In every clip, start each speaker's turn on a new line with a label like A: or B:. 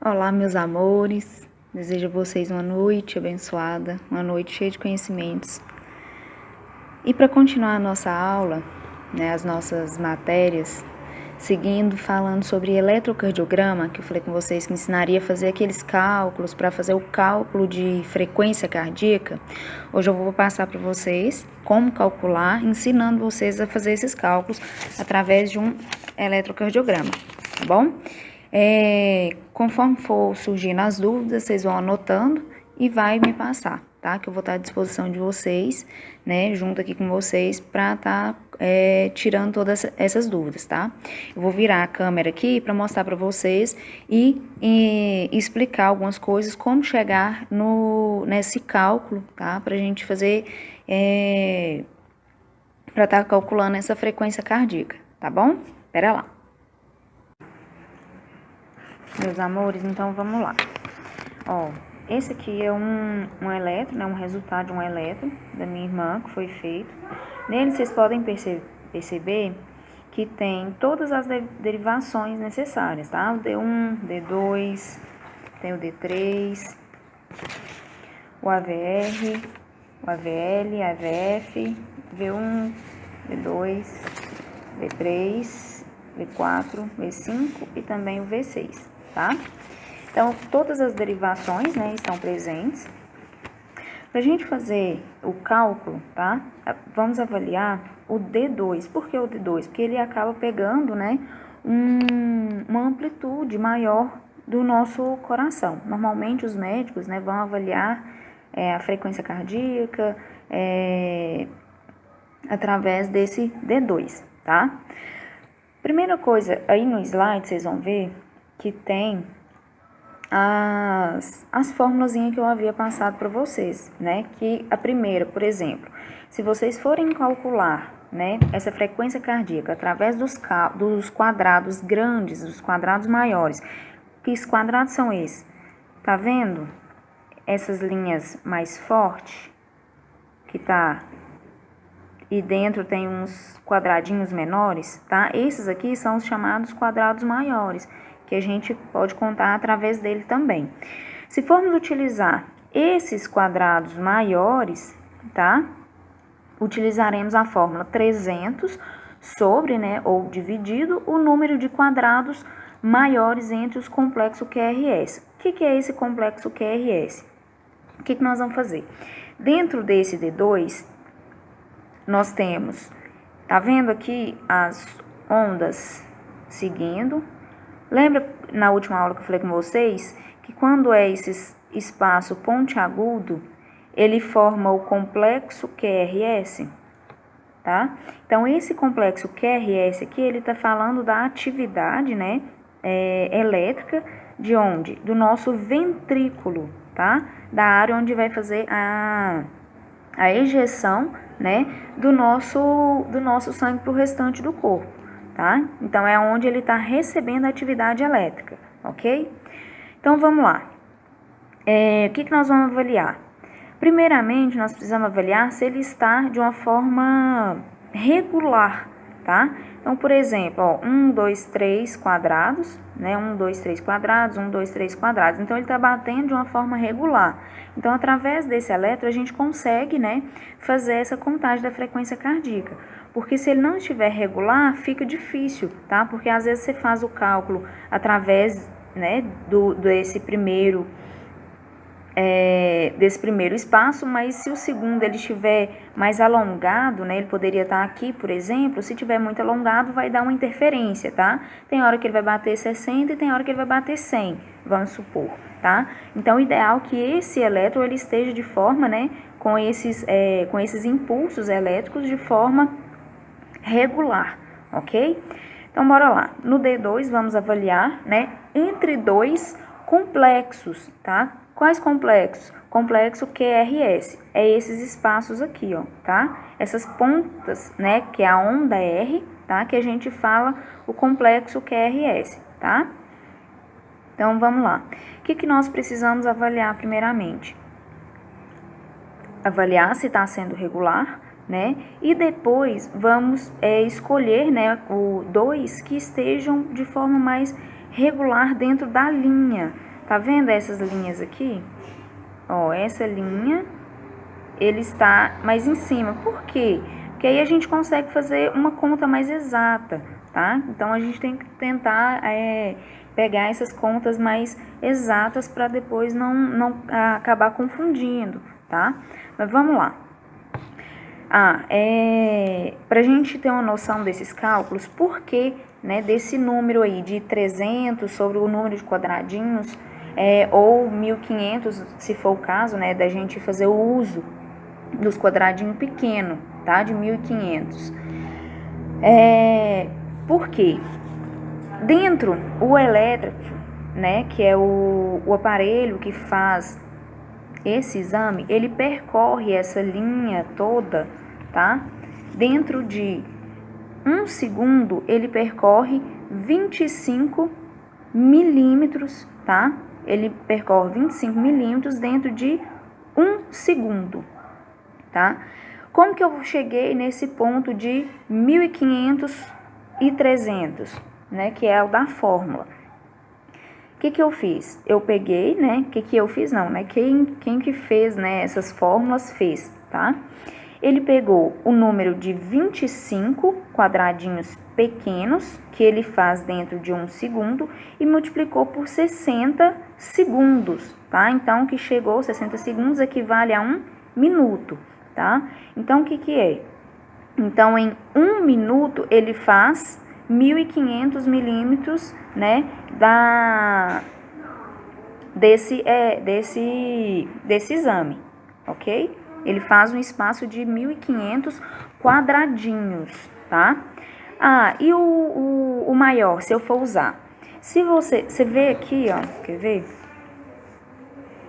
A: Olá, meus amores. Desejo a vocês uma noite abençoada, uma noite cheia de conhecimentos. E para continuar a nossa aula, as nossas matérias, seguindo falando sobre eletrocardiograma, que eu falei com vocês que ensinaria a fazer aqueles cálculos para fazer o cálculo de frequência cardíaca. Hoje eu vou passar para vocês como calcular, ensinando vocês a fazer esses cálculos através de um eletrocardiograma, tá bom? Conforme for surgindo as dúvidas, vocês vão anotando e vai me passar, tá? Que eu vou estar à disposição de vocês, junto aqui com vocês, para estar tirando todas essas dúvidas, tá? Eu vou virar a câmera aqui para mostrar para vocês e explicar algumas coisas, como chegar nesse cálculo, tá? Para a gente fazer, para estar calculando essa frequência cardíaca, tá bom? Pera lá. Meus amores, então vamos lá. Esse aqui é um eletro, um resultado de um eletro da minha irmã que foi feito. Nele vocês podem perceber que tem todas as derivações necessárias, tá? O D1, D2, tem o D3, o AVR, o AVL, AVF, V1, V2, V3, V4, V5 e também o V6. Tá? Então, todas as derivações, estão presentes. Para a gente fazer o cálculo, tá? Vamos avaliar o D2. Por que o D2? Porque ele acaba pegando, uma amplitude maior do nosso coração. Normalmente, os médicos, vão avaliar a frequência cardíaca através desse D2, tá? Primeira coisa, aí no slide, vocês vão ver que tem as formulazinhas que eu havia passado para vocês, Que a primeira, por exemplo, se vocês forem calcular, essa frequência cardíaca através dos quadrados grandes, dos quadrados maiores, que quadrados são esses? Tá vendo? Essas linhas mais fortes, que tá... E dentro tem uns quadradinhos menores, tá? Esses aqui são os chamados quadrados maiores, que a gente pode contar através dele também. Se formos utilizar esses quadrados maiores, tá? Utilizaremos a fórmula 300 sobre, ou dividido, o número de quadrados maiores entre os complexos QRS. O que é esse complexo QRS? O que nós vamos fazer? Dentro desse D2, nós temos, tá vendo aqui as ondas seguindo? Lembra na última aula que eu falei com vocês que quando é esse espaço pontiagudo, ele forma o complexo QRS, tá? Então, esse complexo QRS aqui, ele tá falando da atividade, elétrica de onde? Do nosso ventrículo, tá? Da área onde vai fazer a ejeção, do nosso sangue para o restante do corpo, tá? Então, é onde ele está recebendo a atividade elétrica, ok? Então, vamos lá. O que nós vamos avaliar? Primeiramente, nós precisamos avaliar se ele está de uma forma regular, tá? Então, por exemplo, 1, 2, 3 quadrados, 1, 2, 3 quadrados, 1, 2, 3 quadrados. Então, ele está batendo de uma forma regular. Então, através desse eletro, a gente consegue, fazer essa contagem da frequência cardíaca. Porque se ele não estiver regular, fica difícil, tá? Porque às vezes você faz o cálculo através, desse primeiro espaço, mas se o segundo ele estiver mais alongado, ele poderia estar aqui, por exemplo, se estiver muito alongado, vai dar uma interferência, tá? Tem hora que ele vai bater 60 e tem hora que ele vai bater 100, vamos supor, tá? Então, o ideal é que esse elétron ele esteja de forma, com esses impulsos elétricos de forma regular, ok? Então, bora lá. No D2, vamos avaliar, entre dois complexos, tá? Quais complexos? Complexo QRS, é esses espaços aqui, ó, tá? Essas pontas, que é a onda R, tá? Que a gente fala o complexo QRS, tá? Então, vamos lá. O que nós precisamos avaliar primeiramente? Avaliar se está sendo regular, E depois vamos escolher, o 2 que estejam de forma mais regular dentro da linha, Tá vendo essas linhas aqui? Ó, essa linha, ele está mais em cima. Por quê? Porque aí a gente consegue fazer uma conta mais exata, tá? Então, a gente tem que tentar pegar essas contas mais exatas para depois não acabar confundindo, tá? Mas vamos lá. Para a gente ter uma noção desses cálculos, por que, né, desse número aí de 300 sobre o número de quadradinhos, ou 1.500, se for o caso, né, da gente fazer o uso dos quadradinhos pequenos, tá, de 1.500. Por quê? Dentro, o elétrico, né, que é o aparelho que faz esse exame, ele percorre essa linha toda, tá? Dentro de 1 segundo, ele percorre 25 milímetros, tá? Ele percorre 25 milímetros dentro de 1 segundo, tá? Como que eu cheguei nesse ponto de 1.500 e 300, né? Que é o da fórmula. O que eu fiz? Eu peguei, né? Que eu fiz não, né? Quem que fez, né, essas fórmulas fez, tá? Ele pegou o número de 25 quadradinhos pequenos, que ele faz dentro de 1 segundo, e multiplicou por 60 segundos, tá? Então, o que chegou, 60 segundos, equivale a 1 minuto, tá? Então, o que é? Então, em 1 minuto, ele faz 1.500 milímetros, né, desse exame, ok? Ele faz um espaço de 1.500 quadradinhos, tá? E o maior, se eu for usar. Se você vê aqui, ó, quer ver?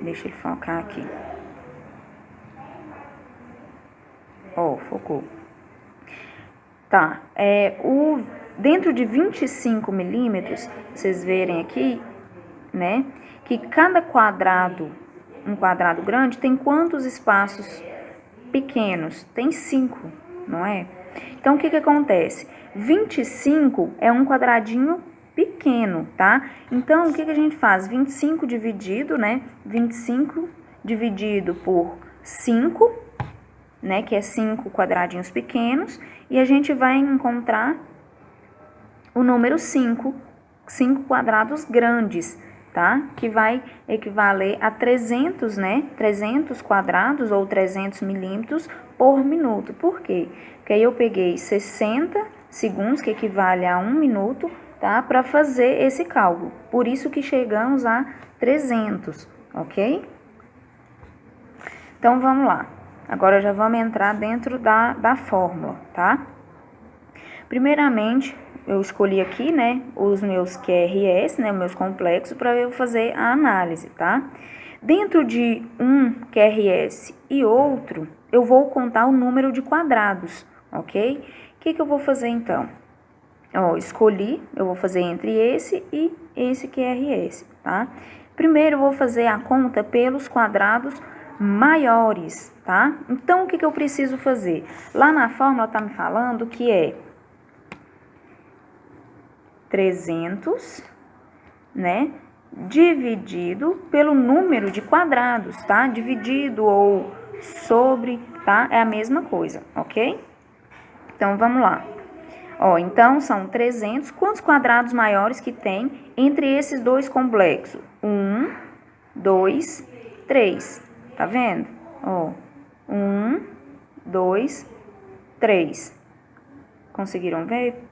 A: Deixa ele focar aqui. Ó, focou. Tá, dentro de 25 milímetros, vocês verem aqui, né, que cada quadrado, um quadrado grande, tem quantos espaços pequenos? Tem 5, não é? Então, o que acontece? 25 é um quadradinho pequeno, tá? Então, o que a gente faz? 25 dividido, né? 25 dividido por 5, né? Que é 5 quadradinhos pequenos. E a gente vai encontrar o número 5 quadrados grandes, tá? Que vai equivaler a 300, né? 300 quadrados ou 300 milímetros por minuto. Por quê? Porque aí eu peguei 60 segundos, que equivale a 1 minuto, tá? Para fazer esse cálculo. Por isso que chegamos a 300, ok? Então, vamos lá. Agora, já vamos entrar dentro da fórmula, tá? Primeiramente, eu escolhi aqui, né, os meus QRS, né, meus complexos, para eu fazer a análise, tá? Dentro de um QRS e outro, eu vou contar o número de quadrados, ok? O que eu vou fazer, então? Ó, escolhi, eu vou fazer entre esse e esse QRS, tá? Primeiro, eu vou fazer a conta pelos quadrados maiores, tá? Então, o que eu preciso fazer? Lá na fórmula tá me falando que é 300, né, dividido pelo número de quadrados, tá? Dividido ou sobre, tá? É a mesma coisa, ok? Então, vamos lá. Ó, então, são 300. Quantos quadrados maiores que tem entre esses dois complexos? 1, 2, 3. Tá vendo? Ó, 1, 2, 3. Conseguiram ver?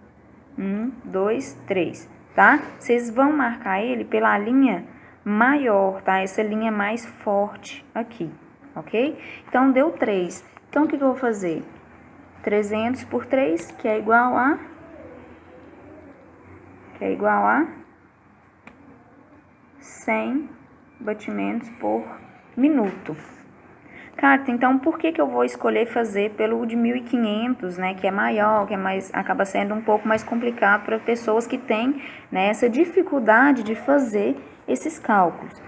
A: 1, 2, 3, tá? Vocês vão marcar ele pela linha maior, tá? Essa linha mais forte aqui, ok? Então, deu 3. Então, o que eu vou fazer? 300 por 3, que é igual a... 100 batimentos por minuto. Carta, então, por que eu vou escolher fazer pelo de 1.500, né, que é maior, que é mais, acaba sendo um pouco mais complicado para pessoas que têm, né, essa dificuldade de fazer esses cálculos?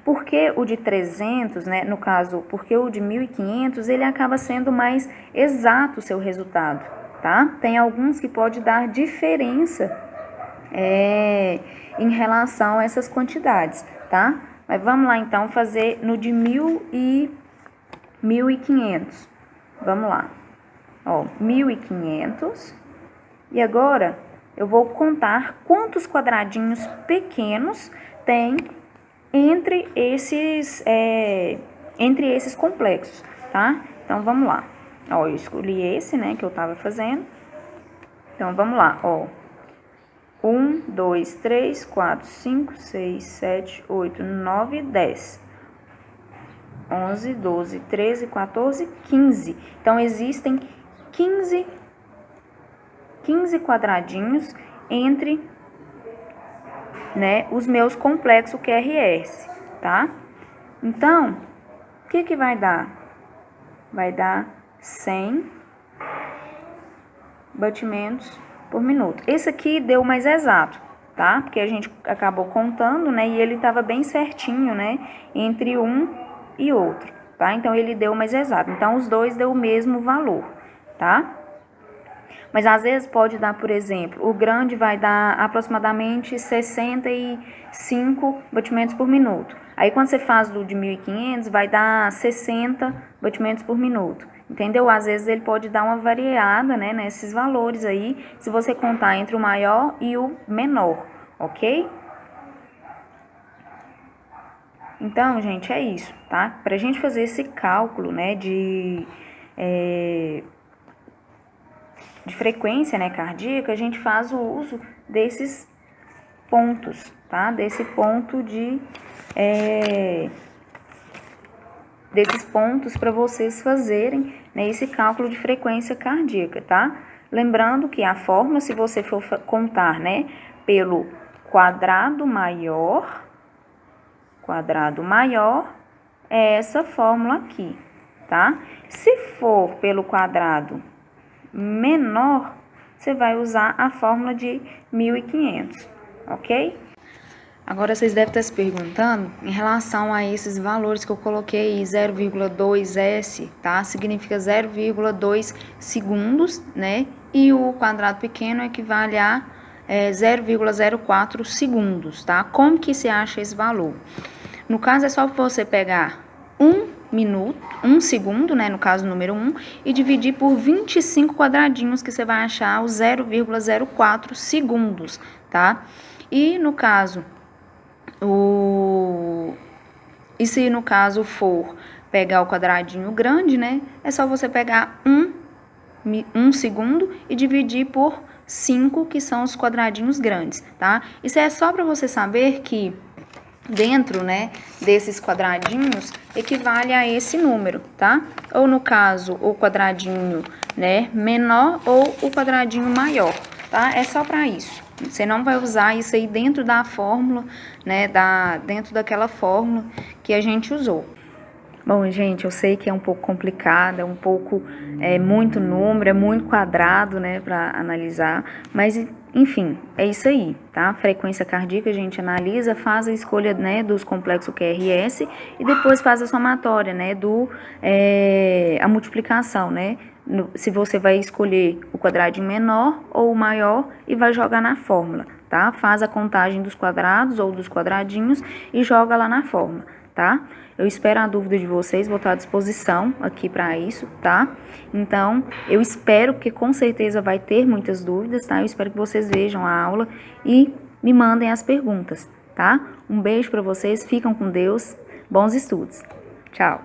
A: Porque o de 300, né, no caso, porque o de 1.500, ele acaba sendo mais exato o seu resultado, tá? Tem alguns que pode dar diferença em relação a essas quantidades, tá? Mas vamos lá, então, fazer no de 1.000 e 1.500. Vamos lá. Ó, 1.500. E agora, eu vou contar quantos quadradinhos pequenos tem entre esses complexos, tá? Então, vamos lá. Ó, eu escolhi esse, né, que eu tava fazendo. Então, vamos lá, ó. 1, 2, 3, 4, 5, 6, 7, 8, 9, 10. 11, 12, 13, 14, 15. Então, existem 15 quadradinhos entre, né, os meus complexos QRS, tá? Então, o que vai dar? Vai dar 100 batimentos por minuto. Esse aqui deu mais exato, tá? Porque a gente acabou contando, né? E ele estava bem certinho, né? Entre um e outro, tá? Então, ele deu mais exato. Então, os dois deu o mesmo valor, tá? Mas, às vezes, pode dar, por exemplo, o grande vai dar aproximadamente 65 batimentos por minuto. Aí, quando você faz do de 1.500, vai dar 60 batimentos por minuto. Entendeu? Às vezes, ele pode dar uma variada, né, nesses valores aí, se você contar entre o maior e o menor, ok? Então, gente, é isso, tá? Pra gente fazer esse cálculo, né, de frequência, né, cardíaca, a gente faz o uso desses pontos, tá? Desse ponto desses pontos para vocês fazerem, né, esse cálculo de frequência cardíaca, tá? Lembrando que a fórmula, se você for contar, né, pelo quadrado maior, é essa fórmula aqui, tá? Se for pelo quadrado menor, você vai usar a fórmula de 1.500, ok? Agora, vocês devem estar se perguntando em relação a esses valores que eu coloquei, 0,2S, tá? Significa 0,2 segundos, né? E o quadrado pequeno equivale a 0,04 segundos, tá? Como que se acha esse valor? No caso, é só você pegar 1 segundo, né, no caso número 1, e dividir por 25 quadradinhos, que você vai achar os 0,04 segundos, tá? E no caso, se no caso for pegar o quadradinho grande, né, é só você pegar 1 segundo e dividir por 5, que são os quadradinhos grandes, tá? Isso é só para você saber que dentro, né, desses quadradinhos equivale a esse número, tá? Ou no caso, o quadradinho, né, menor ou o quadradinho maior, tá? É só para isso. Você não vai usar isso aí dentro da fórmula, né, dentro daquela fórmula que a gente usou. Bom, gente, eu sei que é um pouco complicado, é um pouco, muito número, é muito quadrado, né, para analisar, mas, enfim, é isso aí, tá? Frequência cardíaca a gente analisa, faz a escolha, né, dos complexos QRS e depois faz a somatória, né, a multiplicação, né, se você vai escolher o quadradinho menor ou o maior e vai jogar na fórmula, tá? Faz a contagem dos quadrados ou dos quadradinhos e joga lá na fórmula, tá? Eu espero a dúvida de vocês, vou estar à disposição aqui para isso, tá? Então, eu espero que com certeza vai ter muitas dúvidas, tá? Eu espero que vocês vejam a aula e me mandem as perguntas, tá? Um beijo para vocês, ficam com Deus, bons estudos. Tchau!